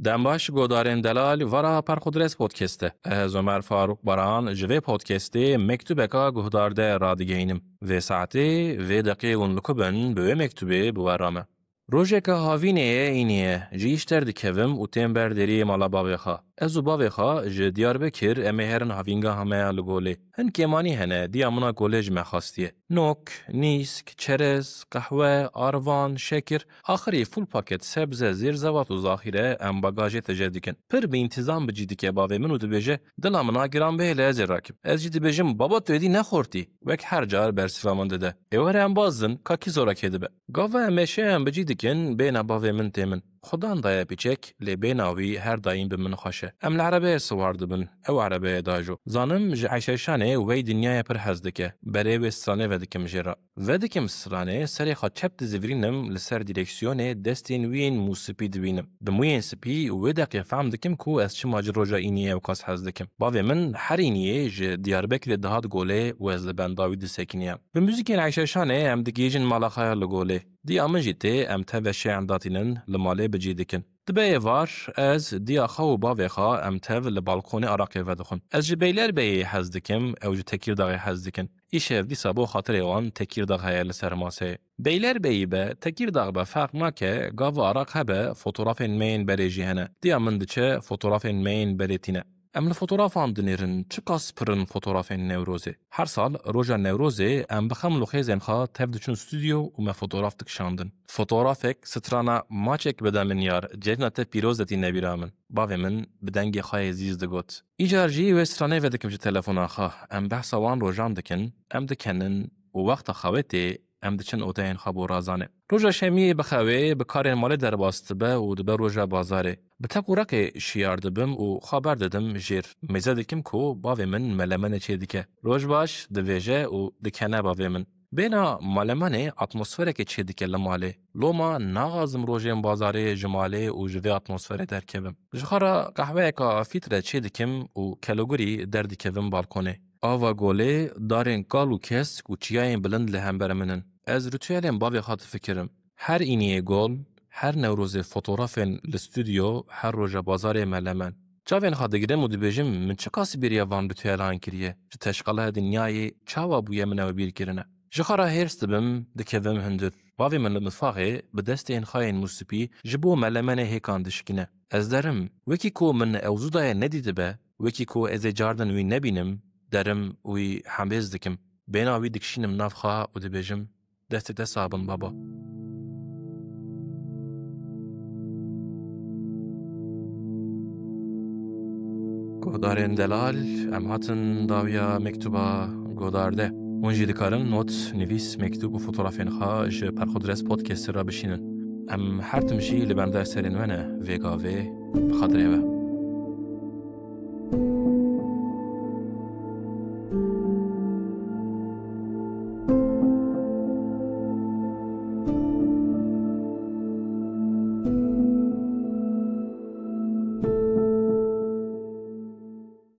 دنباش گودارن دلال ورا پرخودرس پودکسته. از عمر فاروق بران جوی پودکسته مکتوبه که گهدارده رادگینم. و ساعتی و دقیقه لکبن به مکتوبه بورامه. روزه که هاوینه اینیه جیشتر دکویم و تیم برداری مالا باویخا. از باویخا جدیار بکر امهرن هاوینگا همه لگوله. هن کمانی هنه دیامونا گولج مخواستیه. نوک، نیسک، چرز، قهوه، آروان، شکر، آخری فول پاکت سبز زیر زوات و ظاهره ام باگاجه تجدیکن. پر به انتظام بجیدی که باوی منو دبیجه دلامنا گرام به لازر راکب. از جدی بجم بابا تویدی نخورتی. وک هر جار برسفامون دده. ایواره ام بازن کاکی زورا کده به. گاوه امشه ام بجیدی کن بین باوی من تیمن. خدان دایا بیچک لی بیناوی هر دایم به من خوشه. ام العربه سوارد بن او عربه داجو. زانم عشاشانه وی دنیای پر حزدکه. برای وسترانه ودکم جرا. ودکم سرانه سری خود چپ دزیورینم لسر دیرکسیون دستین وین موسیقی دوینم. دموین سپی و دقیق فهم دکم کو از چه ماجر رجا اینیه و کاس حزدکم. باوی من هر اینیه ج دیاربکر دهات گوله و از لبنداوی دسکنیم. به موزیک عشاشانه ام دگیجن مالا خیال گوله. دی آمنجیته ام تبشه عنداتینن لماله بجیدکن. دبی وار از دی آخا و باویخا ام تب لبالکون عراقی ودخون. از جبیلر بی حزدکم او جو تکیر داغی حزدکن. ایشه دی سابو خاطر ایوان تکیر داغ هایل سرماسه. بیلر بی به تکیر داغ به فرق ناکه گاو عراق هبه فوتوراف مین بری جهنه. دی آمنده فوتوراف مین بری تینه. ام الفوتوغرافان دنیرن چه قاس پرن فوتوغرافین نوروزه. هر سال روزا نوروزه ام بخم لخیزن خا تفدچون استودیو و ما فوتوغراف تکشاندن. فوتوغرافک سترانا ماچک بده من یار جنت پیروزتی نبیرامن. باوی من بدنگی خای زیز دگوت. ایجارجی و سترانه ودکم چه تلفن آخا. ام بحث وان روزان دکن. ام دکنن و وقت خویته ام دچن اوتاین خبر رازانه. روزا شمی بخوی بکار مال در باست به و دبر روزا بازاره. بتقورک شیار دبم و خبر دادم جیر. مزد کم کو باوی من ملمن چه دیگه. روز باش دویجه و دکنه باوی من. بینا ملمنه اتمسفره که چه دیگه لماله. لوما نغازم روزیم بازاره جماله و جوی اتمسفره در کبم. جخارا قهوه که فیتره چه دیگم و کالوگری در دیگم بالکونه. آوا گوله دارن کالو کس و چیاین بلند لهم برمنن. از روتیالم باوی خاط فکرم. هر اینیه گل، هر نوروز فوتوغرافن لستودیو، هر روزا بازار ملمن. جاوین خادگیرم و دبیجم من چه کاسی بیریا وان روتیالان کریه. چه تشغله دنیای چاوا بویا منو بیر کرنه. جخارا هرست بم دکویم هندر. باوی من المطفاقه بدست این خاین موسیقی جبو ملمن هیکان دشکنه. از درم وکی کو من اوزودای ندیده به وکی کو از جاردن وی نبینم درم وی حمبیز دکم. بیناوی دکشینم نافخا و دبیجم دست صابن بابا. گودارن دلال ام هاتن داویا مکتوبا گودارده. اونجی دکارن نوت نویس مکتوب و فوتوغرافین خواه جه پرخودرس پودکست را بشینن. ام هر تمشی لبندر سرین ونه ویگاوی بخاطره و.